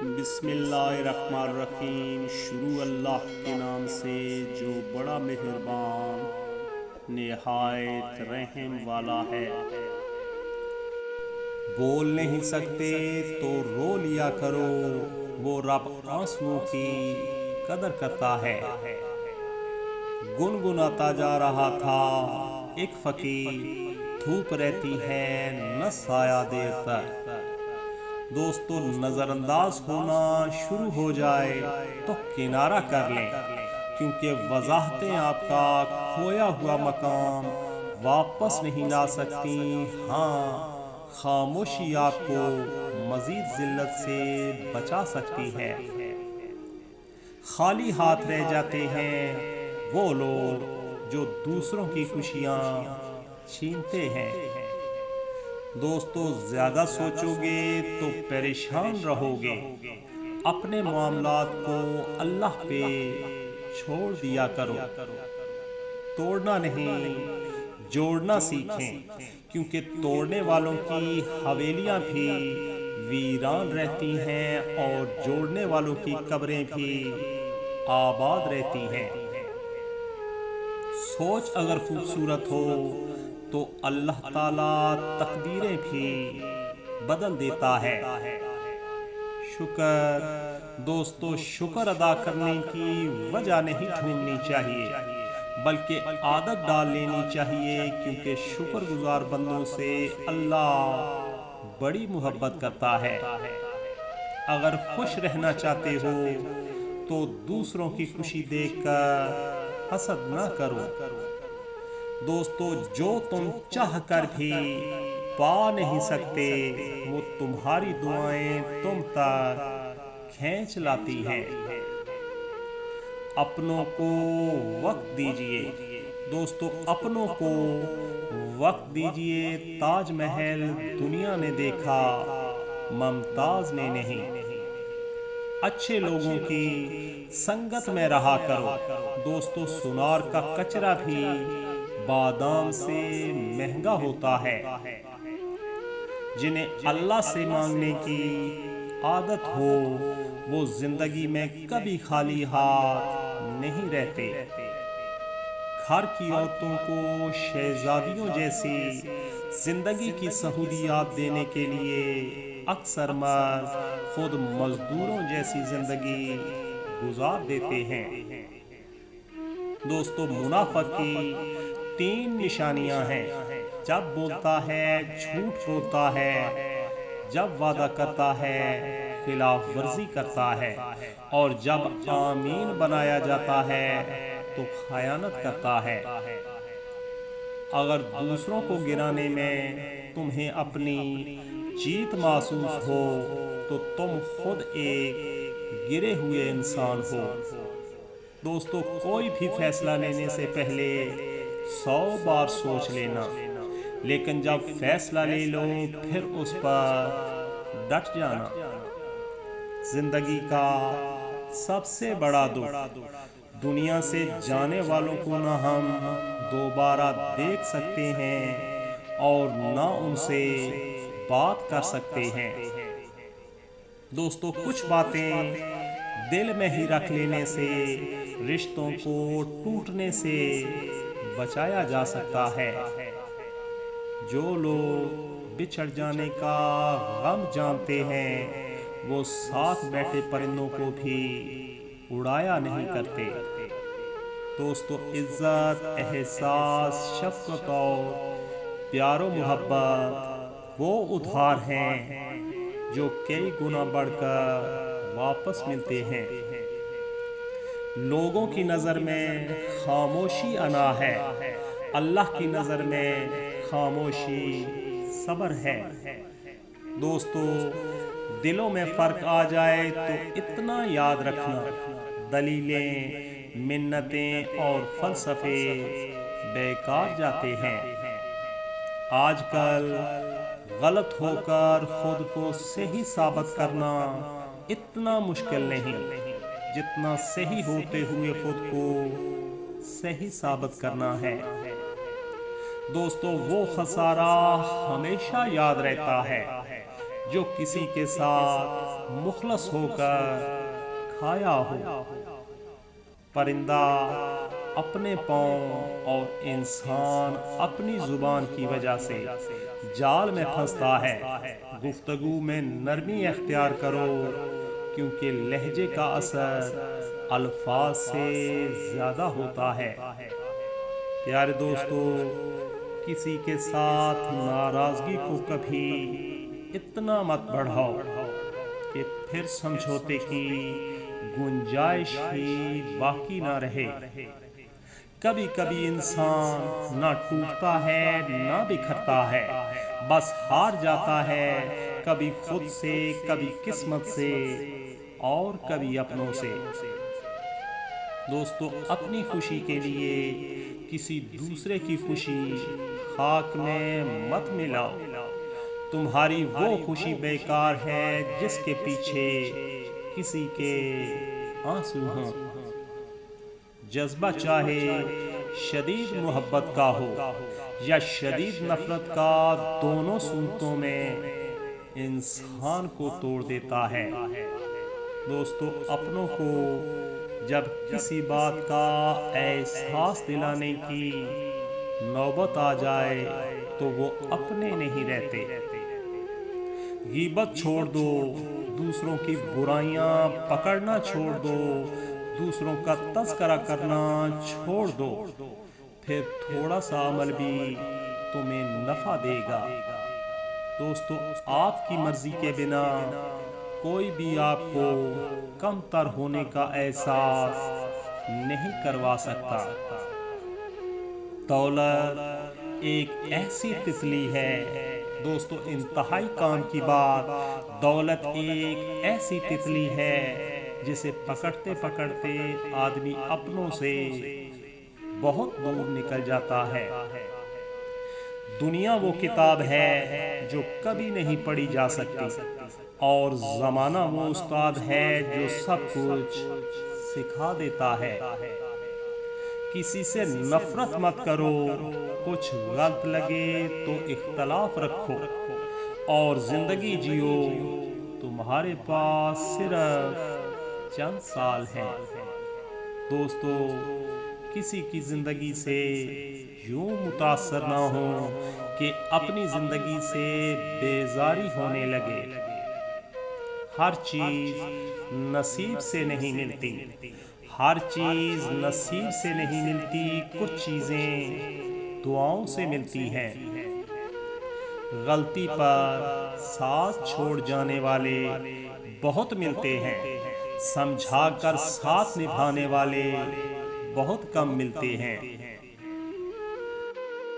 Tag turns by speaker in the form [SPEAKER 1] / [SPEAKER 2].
[SPEAKER 1] بسم اللہ الرحمن الرحیم۔ شروع اللہ کے نام سے جو بڑا مہربان نہایت رحم والا ہے۔ بول نہیں سکتے تو رو لیا کرو، وہ رب آنسوؤں کی قدر کرتا ہے۔ گنگناتا جا رہا تھا ایک فقیر، دھوپ رہتی ہے نہ سایہ دیر تک۔ دوستو، نظر انداز ہونا شروع ہو جائے تو کنارہ کر لیں، کیونکہ وضاحتیں آپ کا کھویا ہوا مقام واپس نہیں لا سکتی۔ ہاں، خاموشی آپ کو مزید ذلت سے بچا سکتی ہے۔ خالی ہاتھ رہ جاتے ہیں وہ لوگ جو دوسروں کی خوشیاں چھینتے ہیں۔ دوستو، زیادہ سوچو گے تو پریشان رہو گے۔ اپنے معاملات کو اللہ پہ چھوڑ دیا کرو۔ توڑنا نہیں، جوڑنا سیکھیں، کیونکہ توڑنے والوں کی حویلیاں بھی ویران رہتی ہیں اور جوڑنے والوں کی قبریں بھی آباد رہتی ہیں۔ سوچ اگر خوبصورت ہو تو اللہ تعالیٰ تقدیریں بھی بدل دیتا ہے۔ دوستو، شکر ادا کرنے کی وجہ نہیں ڈھونڈنی چاہیے، بلکہ عادت ڈال لینی چاہیے، کیونکہ شکر گزار بندوں سے اللہ بڑی محبت کرتا ہے۔ اگر خوش رہنا چاہتے ہو تو دوسروں کی خوشی دیکھ کر حسد نہ کرو۔ دوستو، جو تم چاہ کر بھی پا نہیں سکتے، وہ تمہاری دعائیں تم تک کھینچ لاتی ہیں۔ اپنوں کو وقت دیجئے۔ دوستو، اپنوں کو وقت دیجئے۔ تاج محل دنیا نے دیکھا، ممتاز نے نہیں۔ اچھے لوگوں کی سنگت میں رہا کرو۔ دوستو، سونار کا کچرا بھی بادام سے مہنگا ہوتا ہے۔ جنہیں اللہ سے مانگنے کی عادت ہو وہ زندگی میں کبھی خالی ہاتھ نہیں رہتے۔ گھر کی عورتوں کو شہزادیوں جیسی زندگی کی سہولیات دینے کے لیے اکثر مرد خود مزدوروں جیسی زندگی گزار دیتے ہیں۔ دوستو، منافق کی 3 نشانیاں ہیں: جب بولتا ہے جھوٹ بولتا ہے، جب وعدہ کرتا ہے خلاف ورزی کرتا ہے، اور جب آمین بنایا جاتا ہے تو خیانت کرتا ہے۔ اگر دوسروں کو گرانے میں تمہیں اپنی جیت محسوس ہو تو تم خود ایک گرے ہوئے انسان ہو۔ دوستو، کوئی بھی فیصلہ لینے سے پہلے 100 بار سوچ لینا، لیکن جب فیصلہ لے لو پھر اس پر ڈٹ جانا۔ زندگی کا سب سے بڑا دکھ دنیا سے جانے والوں کو نہ ہم دوبارہ دیکھ سکتے ہیں اور نہ ان سے بات کر سکتے ہیں۔ دوستو، کچھ باتیں دل میں ہی رکھ لینے سے رشتوں کو ٹوٹنے سے بچایا جا سکتا ہے۔ جو لوگ بچھڑ جانے کا غم جانتے ہیں وہ ساتھ بیٹھے پرندوں کو بھی اڑایا نہیں کرتے۔ دوستو، عزت، احساس، شفقت اور پیار و محبت وہ ادھار ہیں جو کئی گنا بڑھ کر واپس ملتے ہیں۔ لوگوں کی نظر میں خاموشی انا ہے، اللہ کی نظر میں خاموشی صبر ہے۔ دوستو، دلوں میں فرق آ جائے تو اتنا یاد رکھنا، دلیلیں، منتیں اور فلسفے بیکار جاتے ہیں۔ آج کل غلط ہو کر خود کو صحیح ثابت کرنا اتنا مشکل نہیں جتنا صحیح ہوتے ہوئے خود کو صحیح ثابت کرنا ہے۔ دوستو، وہ خسارہ ہمیشہ یاد رہتا ہے جو کسی کے ساتھ مخلص ہو کر کھایا ہو۔ پرندہ اپنے پاؤں اور انسان اپنی زبان کی وجہ سے جال میں پھنستا ہے۔ گفتگو میں نرمی اختیار کرو، کیونکہ لہجے کا اثر الفاظ سے زیادہ ہوتا ہے۔ پیارے دوستو، کسی کے ساتھ ناراضگی کو کبھی اتنا مت بڑھاؤ کہ پھر سمجھوتے کی گنجائش ہی باقی نہ رہے۔ کبھی کبھی انسان نہ ٹوٹتا ہے نہ بکھرتا ہے، بس ہار جاتا ہے، کبھی خود سے، کبھی قسمت سے اور کبھی اپنوں سے۔ دوستو، اپنی خوشی کے لیے کسی دوسرے کی خوشی خاک میں مت ملاؤ۔ تمہاری وہ خوشی بیکار ہے جس کے پیچھے کسی کے آنسو ہوں۔ جذبہ چاہے شدید محبت کا ہو یا شدید نفرت کا، دونوں صورتوں میں انسان کو توڑ دیتا ہے۔ دوستو، اپنوں کو جب کسی بات کا احساس دلانے کی نوبت آ جائے تو وہ اپنے نہیں رہتے۔ غیبت چھوڑ دو، دوسروں کی برائیاں پکڑنا چھوڑ دو، دوسروں کا تذکرہ کرنا چھوڑ دو، پھر تھوڑا سا عمل بھی تمہیں نفع دے گا۔ دوستو، آپ کی مرضی کے بنا کوئی بھی آپ کو کم تر ہونے کا احساس نہیں کروا سکتا۔ دولت ایک ایسی تتلی ہے، دوستو انتہائی کام کی بات، دولت ایک ایسی تتلی ہے جسے پکڑتے پکڑتے آدمی اپنوں سے بہت دور نکل جاتا ہے۔ دنیا وہ کتاب ہے جو کبھی نہیں پڑھی جا سکتی، اور زمانہ وہ استاد ہے جو سب کچھ سکھا دیتا ہے۔ کسی سے نفرت مت کرو، کچھ غلط لگے تو اختلاف رکھو اور زندگی جیو، تمہارے پاس صرف چند سال ہیں۔ دوستو، کسی کی زندگی سے یوں متاثر نہ ہو کہ اپنی زندگی سے بیزاری ہونے لگے۔ ہر چیز نصیب سے نہیں ملتی، ہر چیز نصیب سے نہیں ملتی، کچھ چیزیں دعاؤں سے ملتی ہیں۔ غلطی پر ساتھ چھوڑ جانے والے بہت ملتے ہیں، سمجھا کر ساتھ نبھانے والے بہت کم ملتے ہیں۔